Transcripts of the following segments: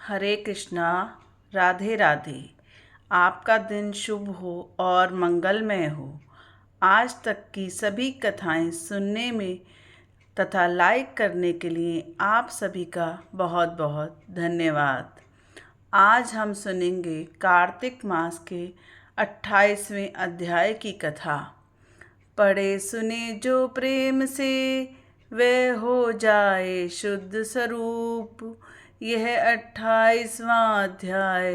हरे कृष्णा। राधे राधे। आपका दिन शुभ हो और मंगलमय हो। आज तक की सभी कथाएं सुनने में तथा लाइक करने के लिए आप सभी का बहुत बहुत धन्यवाद। आज हम सुनेंगे कार्तिक मास के 28वें अध्याय की कथा। पढ़े सुने जो प्रेम से वह हो जाए शुद्ध स्वरूप। यह 28वां अध्याय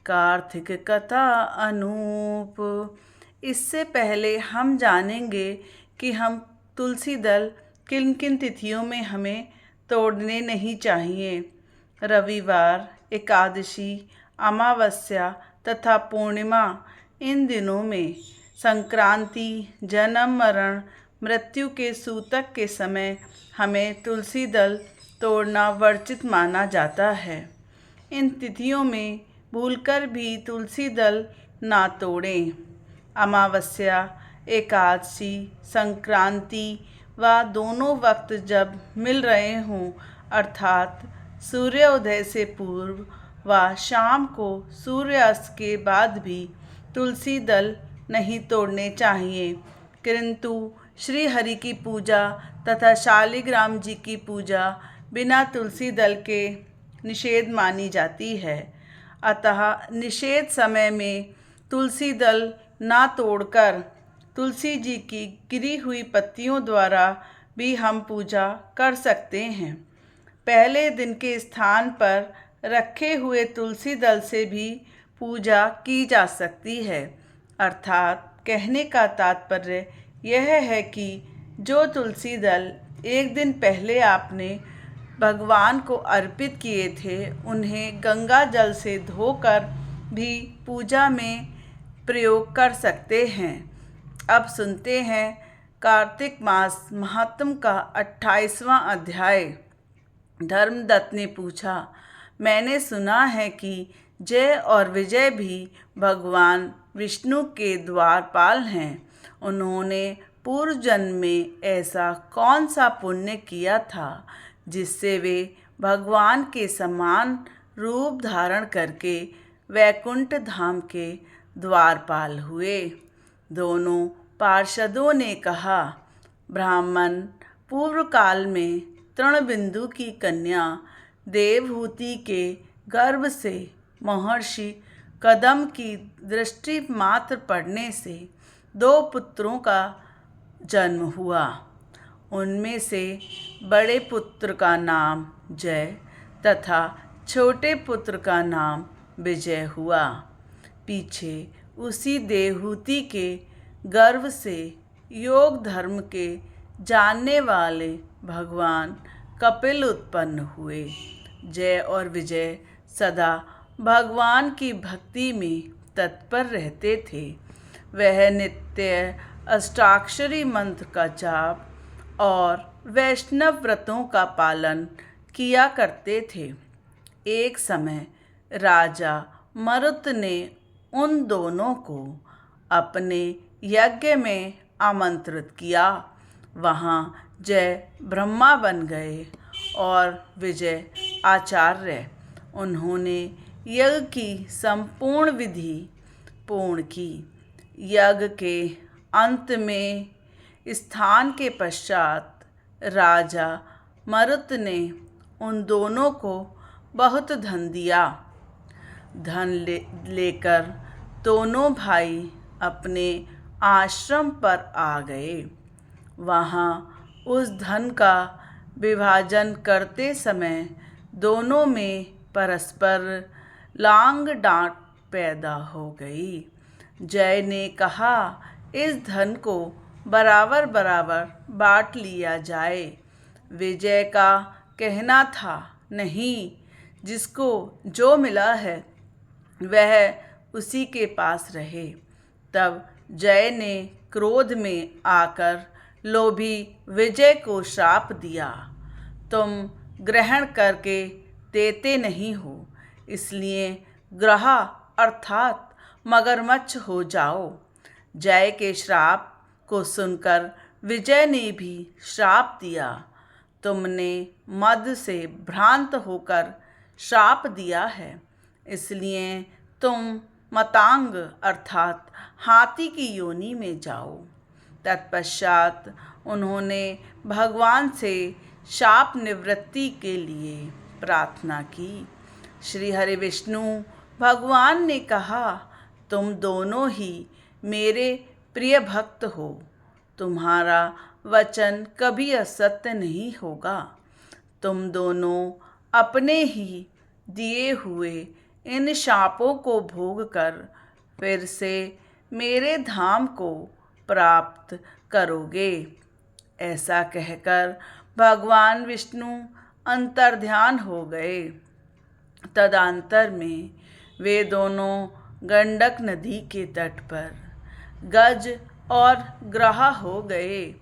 कार्तिक कथा अनूप। इससे पहले हम जानेंगे कि हम तुलसी दल किन किन तिथियों में हमें तोड़ने नहीं चाहिए। रविवार, एकादशी, अमावस्या तथा पूर्णिमा, इन दिनों में संक्रांति, जन्म मरण, मृत्यु के सूतक के समय हमें तुलसी दल तोड़ना वर्जित माना जाता है। इन तिथियों में भूलकर भी तुलसी दल ना तोड़ें। अमावस्या, एकादशी, संक्रांति व दोनों वक्त जब मिल रहे हों, अर्थात सूर्योदय से पूर्व व शाम को सूर्यास्त के बाद भी तुलसी दल नहीं तोड़ने चाहिए। किंतु श्री हरि की पूजा तथा शालिग्राम जी की पूजा बिना तुलसी दल के निषेध मानी जाती है। अतः निषेध समय में तुलसी दल ना तोड़कर तुलसी जी की गिरी हुई पत्तियों द्वारा भी हम पूजा कर सकते हैं। पहले दिन के स्थान पर रखे हुए तुलसी दल से भी पूजा की जा सकती है। अर्थात कहने का तात्पर्य यह है कि जो तुलसी दल एक दिन पहले आपने भगवान को अर्पित किए थे, उन्हें गंगा जल से धोकर भी पूजा में प्रयोग कर सकते हैं। अब सुनते हैं कार्तिक मास महात्म का 28वां अध्याय। धर्मदत्त ने पूछा, मैंने सुना है कि जय और विजय भी भगवान विष्णु के द्वारपाल हैं। उन्होंने पूर्व जन्म में ऐसा कौन सा पुण्य किया था जिससे वे भगवान के समान रूप धारण करके वैकुंठ धाम के द्वारपाल हुए। दोनों पार्षदों ने कहा, ब्राह्मण पूर्व काल में तृणबिंदु की कन्या देवहूति के गर्भ से महर्षि कदम की दृष्टि मात्र पड़ने से 2 पुत्रों का जन्म हुआ। उनमें से बड़े पुत्र का नाम जय तथा छोटे पुत्र का नाम विजय हुआ। पीछे उसी देवहूति के गर्भ से योग धर्म के जानने वाले भगवान कपिल उत्पन्न हुए। जय और विजय सदा भगवान की भक्ति में तत्पर रहते थे। वह नित्य अष्टाक्षरी मंत्र का जाप और वैष्णव व्रतों का पालन किया करते थे। एक समय राजा मरुत ने उन दोनों को अपने यज्ञ में आमंत्रित किया। वहाँ जय ब्रह्मा बन गए और विजय आचार्य। उन्होंने यज्ञ की संपूर्ण विधि पूर्ण की। यज्ञ के अंत में स्थान के पश्चात राजा मरुत ने उन दोनों को बहुत धन दिया। धन लेकर दोनों भाई अपने आश्रम पर आ गए। वहाँ उस धन का विभाजन करते समय दोनों में परस्पर लांग डांट पैदा हो गई। जय ने कहा, इस धन को बराबर बराबर बांट लिया जाए। विजय का कहना था, नहीं, जिसको जो मिला है वह उसी के पास रहे। तब जय ने क्रोध में आकर लोभी विजय को श्राप दिया, तुम ग्रहण करके देते नहीं हो, इसलिए ग्रहा अर्थात मगरमच्छ हो जाओ। जय के श्राप को सुनकर विजय ने भी श्राप दिया, तुमने मद से भ्रांत होकर श्राप दिया है, इसलिए तुम मतांग अर्थात हाथी की योनि में जाओ। तत्पश्चात उन्होंने भगवान से शाप निवृत्ति के लिए प्रार्थना की। श्री हरि विष्णु भगवान ने कहा, तुम दोनों ही मेरे प्रिय भक्त हो, तुम्हारा वचन कभी असत्य नहीं होगा। तुम दोनों अपने ही दिए हुए इन शापों को भोग कर फिर से मेरे धाम को प्राप्त करोगे। ऐसा कहकर भगवान विष्णु अंतर्ध्यान हो गए। तदंतर में वे दोनों गंडक नदी के तट पर गज और ग्रह हो गए।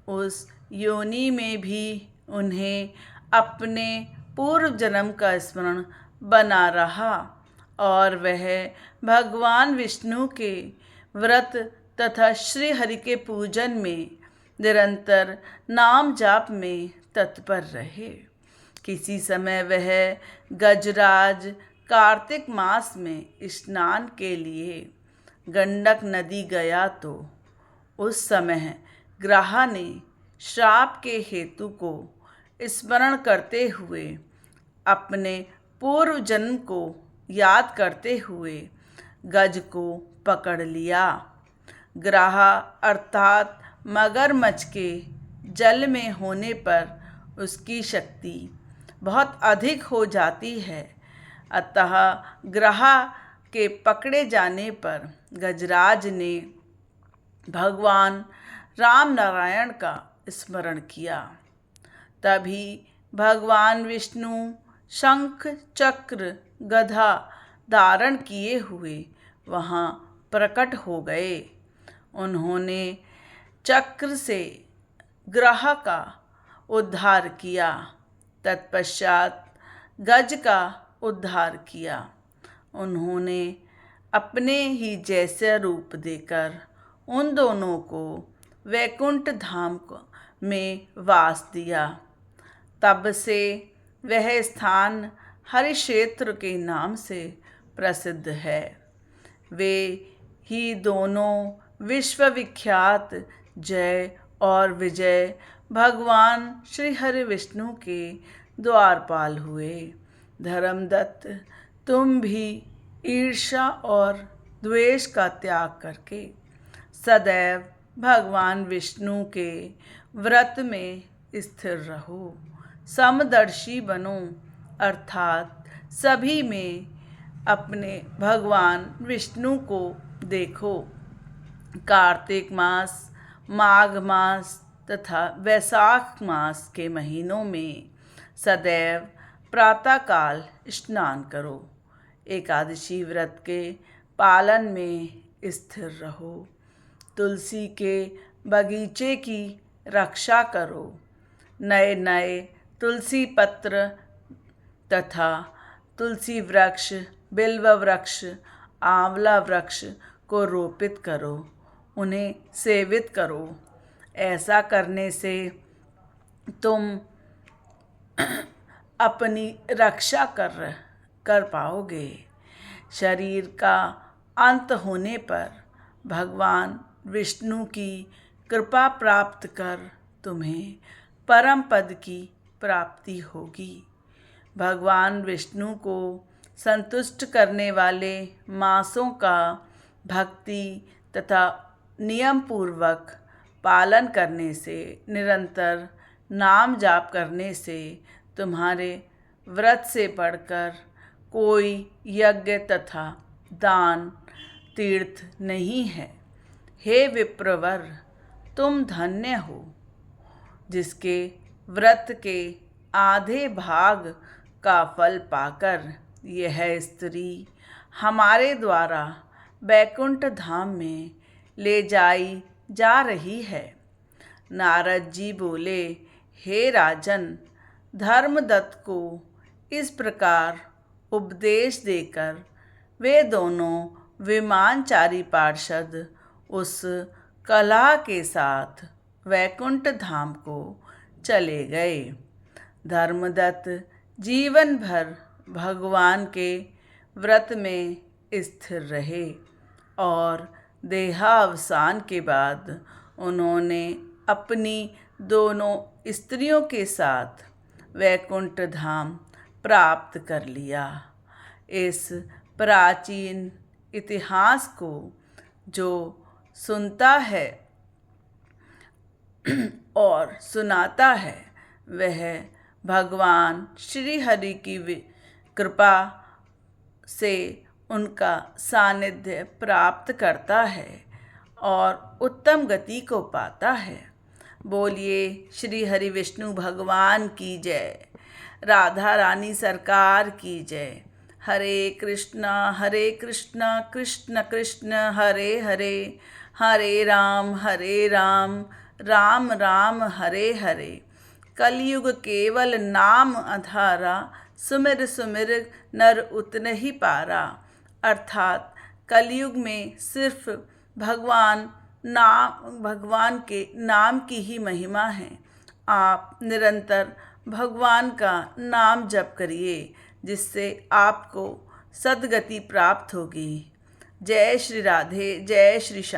उस योनि में भी उन्हें अपने पूर्व जन्म का स्मरण बना रहा और वह भगवान विष्णु के व्रत तथा श्री हरि के पूजन में निरंतर नाम जाप में तत्पर रहे। किसी समय वह गजराज कार्तिक मास में स्नान के लिए गंडक नदी गया तो उस समय ग्रहा ने श्राप के हेतु को स्मरण करते हुए अपने पूर्व जन्म को याद करते हुए गज को पकड़ लिया। ग्रहा अर्थात मगरमच्छ के जल में होने पर उसकी शक्ति बहुत अधिक हो जाती है, अतः ग्रहा के पकड़े जाने पर गजराज ने भगवान राम नारायण का स्मरण किया। तभी भगवान विष्णु शंख चक्र गदा धारण किए हुए वहाँ प्रकट हो गए। उन्होंने चक्र से ग्रह का उद्धार किया, तत्पश्चात गज का उद्धार किया। उन्होंने अपने ही जैसे रूप देकर उन दोनों को वैकुंठ धाम में वास दिया। तब से वह स्थान हरिक्षेत्र के नाम से प्रसिद्ध है। वे ही दोनों विश्वविख्यात जय और विजय भगवान श्री हरि विष्णु के द्वारपाल हुए। धर्मदत्त, तुम भी ईर्ष्या और द्वेष का त्याग करके सदैव भगवान विष्णु के व्रत में स्थिर रहो। समदर्शी बनो अर्थात सभी में अपने भगवान विष्णु को देखो। कार्तिक मास, माघ मास तथा वैशाख मास के महीनों में सदैव प्रातःकाल स्नान करो। एकादशी व्रत के पालन में स्थिर रहो। तुलसी के बगीचे की रक्षा करो। नए नए तुलसी पत्र तथा तुलसी वृक्ष, बिल्व वृक्ष, आंवला वृक्ष को रोपित करो, उन्हें सेवित करो। ऐसा करने से तुम अपनी रक्षा कर पाओगे। शरीर का अंत होने पर भगवान विष्णु की कृपा प्राप्त कर तुम्हें परम पद की प्राप्ति होगी। भगवान विष्णु को संतुष्ट करने वाले मासों का भक्ति तथा नियम पूर्वक पालन करने से, निरंतर नाम जाप करने से तुम्हारे व्रत से बढ़कर कोई यज्ञ तथा दान तीर्थ नहीं है। हे विप्रवर, तुम धन्य हो जिसके व्रत के आधे भाग का फल पाकर यह स्त्री हमारे द्वारा बैकुंठ धाम में ले जाई जा रही है। नारद जी बोले, हे राजन, धर्मदत्त को इस प्रकार उपदेश देकर वे दोनों विमानचारी पार्षद उस कलह के साथ वैकुंठ धाम को चले गए। धर्मदत्त जीवन भर भगवान के व्रत में स्थिर रहे और देहावसान के बाद उन्होंने अपनी दोनों स्त्रियों के साथ वैकुंठ धाम प्राप्त कर लिया। इस प्राचीन इतिहास को जो सुनता है और सुनाता है वह भगवान श्री हरि की कृपा से उनका सानिध्य प्राप्त करता है और उत्तम गति को पाता है। बोलिए श्री हरि विष्णु भगवान की जय, राधा रानी सरकार की जय। हरे कृष्णा कृष्ण कृष्ण हरे हरे, हरे राम राम राम हरे हरे। कलयुग केवल नाम आधारा, सुमिर सुमिर नर उतने ही पारा। अर्थात कलयुग में सिर्फ भगवान के नाम की ही महिमा है। आप निरंतर भगवान का नाम जप करिए, जिससे आपको सद्गति प्राप्त होगी। जय श्री राधे, जय श्री श्याम।